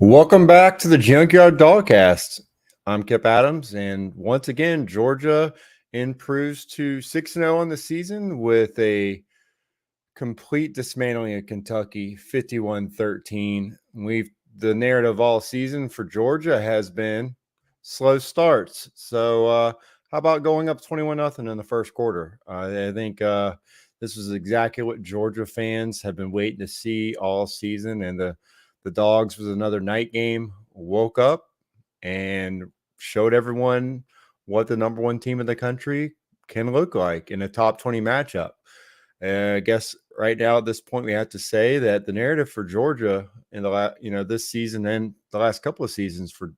Welcome back to the Junkyard Dogcast. I'm Kip Adams, and once again, Georgia improves to 6-0 on the season with a complete dismantling of Kentucky, 51-13. The narrative all season for Georgia has been slow starts. So how about going up 21-0 in the first quarter? I think this was exactly what Georgia fans have been waiting to see all season, and the Dogs was another night game, woke up and showed everyone what the number one team in the country can look like in a top 20 matchup. I guess right now at this point, we have to say that the narrative for Georgia in this season and the last couple of seasons for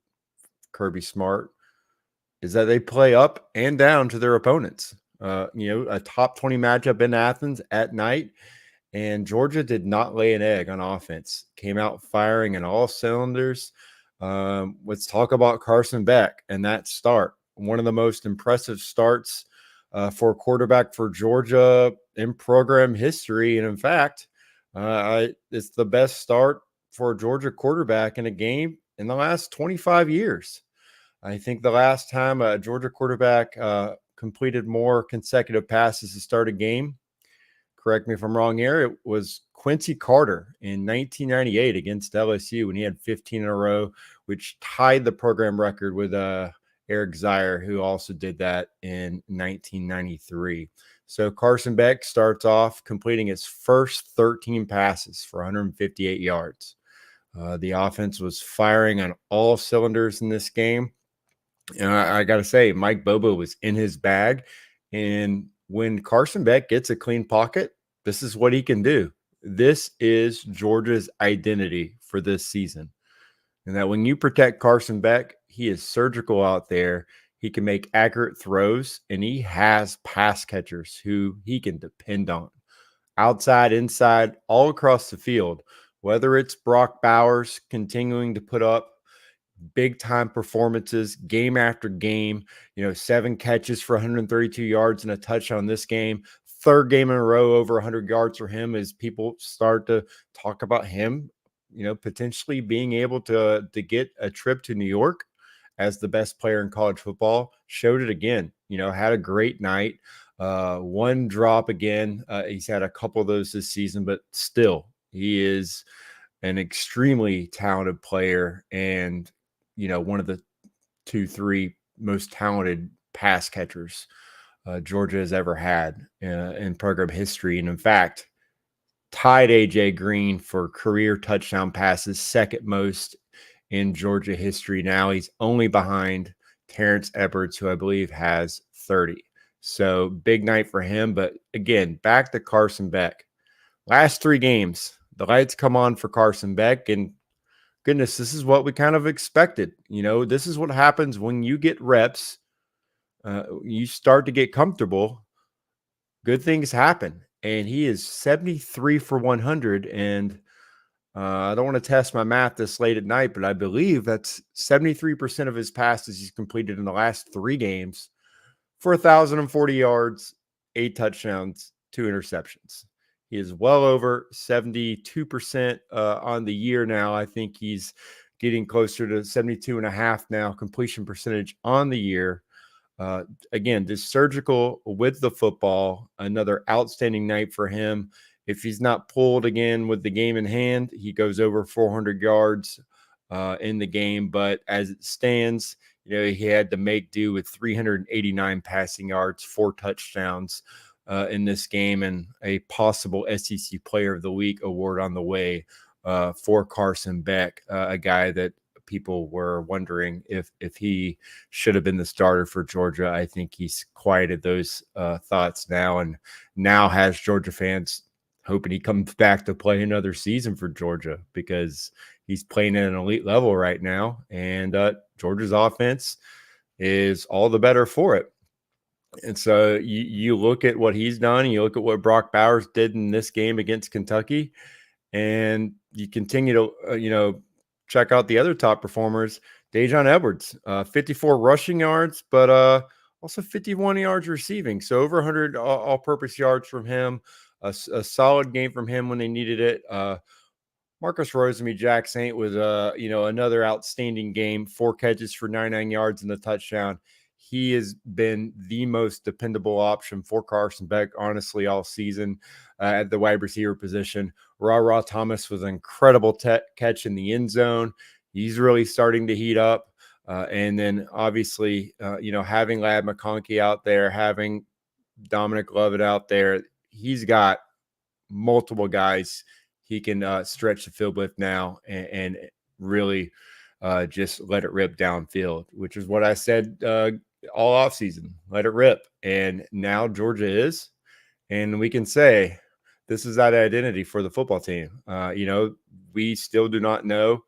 Kirby Smart is that they play up and down to their opponents. A top 20 matchup in Athens at night, and Georgia did not lay an egg on offense. Came out firing in all cylinders. Let's talk about Carson Beck and that start. One of the most impressive starts for a quarterback for Georgia in program history. And in fact, it's the best start for a Georgia quarterback in a game in the last 25 years. I think the last time a Georgia quarterback completed more consecutive passes to start a game, correct me if I'm wrong here, it was Quincy Carter in 1998 against LSU when he had 15 in a row, which tied the program record with Eric Zier, who also did that in 1993. So Carson Beck starts off completing his first 13 passes for 158 yards. The offense was firing on all cylinders in this game. And I got to say, Mike Bobo was in his bag. And when Carson Beck gets a clean pocket, this is what he can do. This is Georgia's identity for this season. And that when you protect Carson Beck, he is surgical out there. He can make accurate throws, and he has pass catchers who he can depend on. Outside, inside, all across the field, whether it's Brock Bowers continuing to put up big time performances game after game, 7 catches for 132 yards and a touchdown this game, third game in a row over 100 yards for him, as people start to talk about him, potentially being able to get a trip to New York as the best player in college football. Showed it again, had a great night. One drop again. He's had a couple of those this season, but still, he is an extremely talented player and, one of the 2-3 most talented pass catchers Georgia has ever had in program history. And in fact, tied A.J. Green for career touchdown passes, second most in Georgia history now. He's only behind Terrence Edwards, who I believe has 30. So big night for him. But again, back to Carson Beck. Last 3 games, the lights come on for Carson Beck, and goodness, this is what we kind of expected. This is what happens when you get reps. You start to get comfortable. Good things happen. And he is 73 for 100. And I don't want to test my math this late at night, but I believe that's 73% of his passes he's completed in the last 3 games for 1,040 yards, 8 touchdowns, 2 interceptions. He is well over 72% on the year now. I think he's getting closer to 72.5 now completion percentage on the year. Again, just surgical with the football. Another outstanding night for him. If he's not pulled again with the game in hand, he goes over 400 yards in the game. But as it stands, he had to make do with 389 passing yards, 4 touchdowns in this game, and a possible SEC Player of the Week award on the way for Carson Beck, a guy that people were wondering if he should have been the starter for Georgia. I think he's quieted those thoughts now, and now has Georgia fans hoping he comes back to play another season for Georgia, because he's playing at an elite level right now, and Georgia's offense is all the better for it. And so you look at what he's done, you look at what Brock Bowers did in this game against Kentucky, and you continue to, check out the other top performers. Dejon Edwards, 54 rushing yards, but also 51 yards receiving. So over 100 all-purpose yards from him, a solid game from him when they needed it. Marcus Rosemy-Jack Saint was another outstanding game. 4 catches for 99 yards and a touchdown. He has been the most dependable option for Carson Beck, honestly, all season at the wide receiver position. Ra Thomas was an incredible catch in the end zone. He's really starting to heat up. And then obviously, having Ladd McConkey out there, having Dominic Lovett out there, he's got multiple guys he can stretch the field with now and really just let it rip downfield, which is what I said all offseason. Let it rip. And now Georgia is. And we can say this is that identity for the football team. We still do not know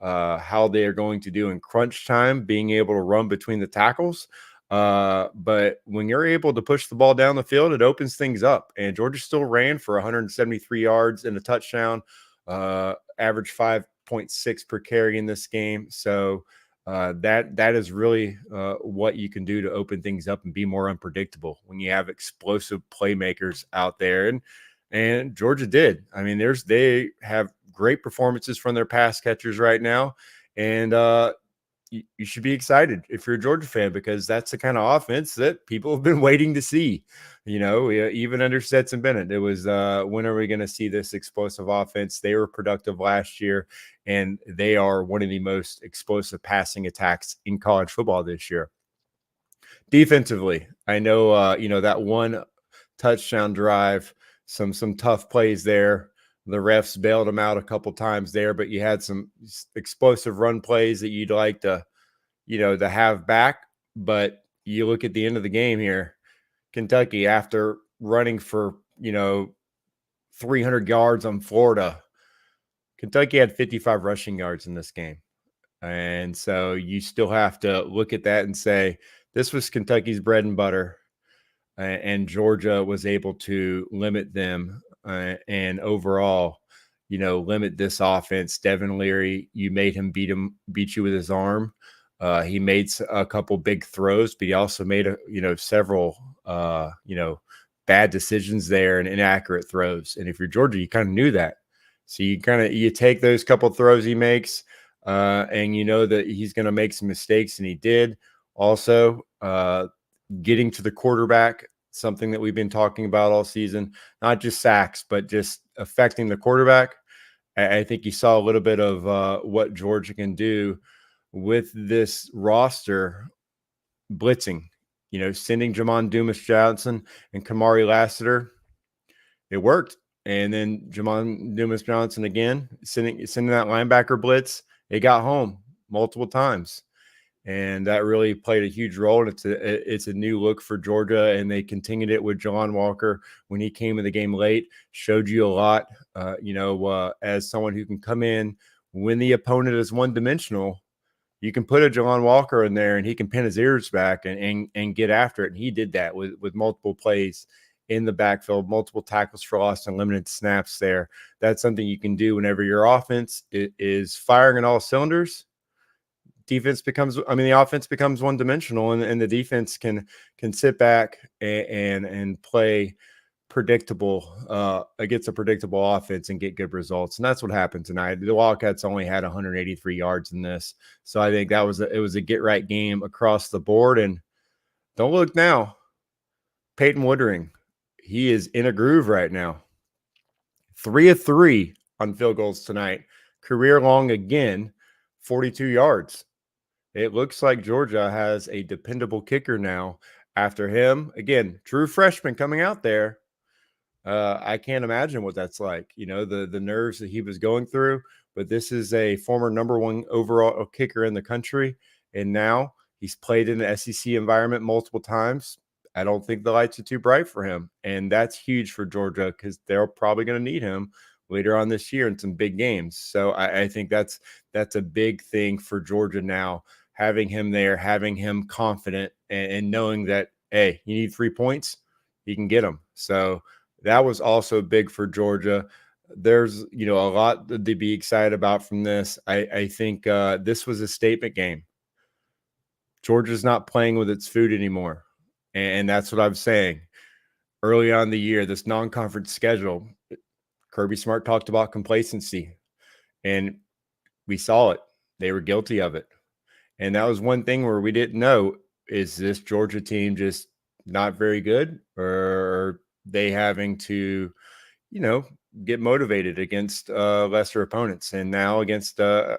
how they are going to do in crunch time, being able to run between the tackles. But when you're able to push the ball down the field, it opens things up. And Georgia still ran for 173 yards and a touchdown, average 5.6 per carry in this game. So that is really what you can do to open things up and be more unpredictable when you have explosive playmakers out there. And Georgia did. I mean, they have great performances from their pass catchers right now. And you should be excited if you're a Georgia fan, because that's the kind of offense that people have been waiting to see. Even under Stetson Bennett, it was when are we going to see this explosive offense? They were productive last year, and they are one of the most explosive passing attacks in college football this year. Defensively, I know that one touchdown drive, some tough plays there. The refs bailed them out a couple times there, but you had some explosive run plays that you'd like to have back. But you look at the end of the game here, Kentucky, after running for 300 yards on Florida, Kentucky had 55 rushing yards in this game. And so you still have to look at that and say, this was Kentucky's bread and butter. And Georgia was able to limit them and overall, limit this offense. Devin Leary, you made him beat you with his arm. He made a couple big throws, but he also made several bad decisions there and inaccurate throws. And if you're Georgia, you kind of knew that. So you take those couple throws he makes, and you know that he's going to make some mistakes, and he did. Also, getting to the quarterback, something that we've been talking about all season, not just sacks, but just affecting the quarterback. I think you saw a little bit of what Georgia can do with this roster blitzing, sending Jamon Dumas-Johnson and Kamari Lassiter. It worked. And then Jamon Dumas-Johnson again, sending that linebacker blitz. It got home multiple times. And that really played a huge role. And it's a new look for Georgia, and they continued it with Jelon Walker when he came in the game late. Showed you a lot, as someone who can come in when the opponent is one-dimensional. You can put a Jelon Walker in there, and he can pin his ears back and get after it. And he did that with multiple plays in the backfield, multiple tackles for loss and limited snaps there. That's something you can do whenever your offense is firing on all cylinders. The offense becomes one-dimensional, and the defense can sit back and play predictable against a predictable offense and get good results. And that's what happened tonight. The Wildcats only had 183 yards in this. So I think it was a get-right game across the board. And don't look now. Peyton Woodring, he is in a groove right now. 3 of 3 on field goals tonight. Career long again, 42 yards. It looks like Georgia has a dependable kicker now after him. Again, true freshman coming out there. I can't imagine what that's like, the nerves that he was going through. But this is a former number 1 overall kicker in the country. And now he's played in the SEC environment multiple times. I don't think the lights are too bright for him. And that's huge for Georgia, because they're probably going to need him later on this year in some big games. So I think that's a big thing for Georgia now. Having him there, having him confident, and knowing that, hey, you need 3 points, you can get them. So that was also big for Georgia. There's, a lot to be excited about from this. I think this was a statement game. Georgia's not playing with its food anymore. And that's what I'm saying. Early on in the year, this non-conference schedule, Kirby Smart talked about complacency. And we saw it. They were guilty of it. And that was one thing where we didn't know, is this Georgia team just not very good, or are they having to, get motivated against lesser opponents? And now against a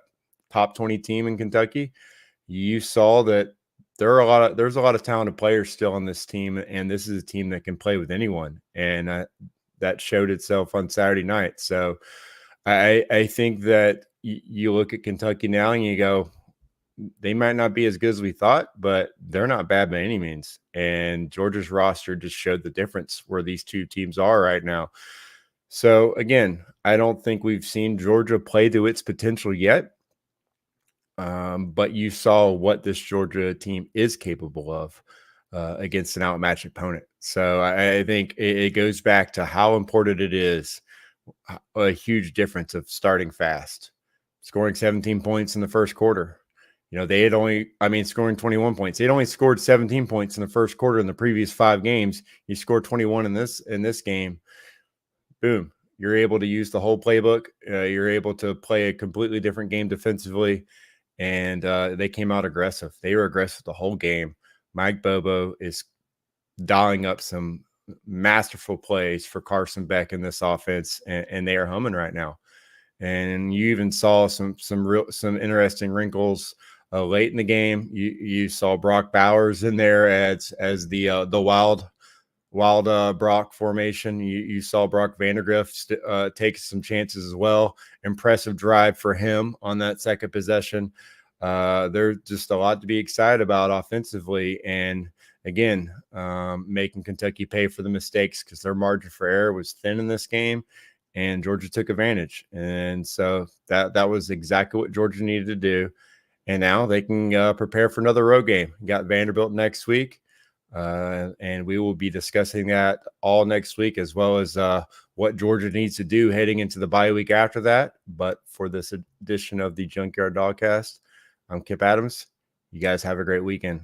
top 20 team in Kentucky, you saw that there's a lot of talented players still on this team, and this is a team that can play with anyone. And that showed itself on Saturday night. So I think that you look at Kentucky now and you go, they might not be as good as we thought, but they're not bad by any means. And Georgia's roster just showed the difference where these two teams are right now. So again, I don't think we've seen Georgia play to its potential yet. But you saw what this Georgia team is capable of against an outmatched opponent. So I think it goes back to how important it is, a huge difference of starting fast, scoring 17 points in the first quarter. They had scoring 21 points. They'd only scored 17 points in the first quarter in the previous 5 games. You scored 21 in this game. Boom. You're able to use the whole playbook. You're able to play a completely different game defensively. And they came out aggressive. They were aggressive the whole game. Mike Bobo is dialing up some masterful plays for Carson Beck in this offense, and they are humming right now. And you even saw some interesting wrinkles late in the game. You saw Brock Bowers in there as the wild Brock formation. You saw Brock Vandegrift take some chances as well. Impressive drive for him on that second possession. There's just a lot to be excited about offensively. And again, making Kentucky pay for the mistakes, because their margin for error was thin in this game, and Georgia took advantage. And so that was exactly what Georgia needed to do. And now they can prepare for another road game. Got Vanderbilt next week. And we will be discussing that all next week, as well as what Georgia needs to do heading into the bye week after that. But for this edition of the Junkyard Dogcast, I'm Kip Adams. You guys have a great weekend.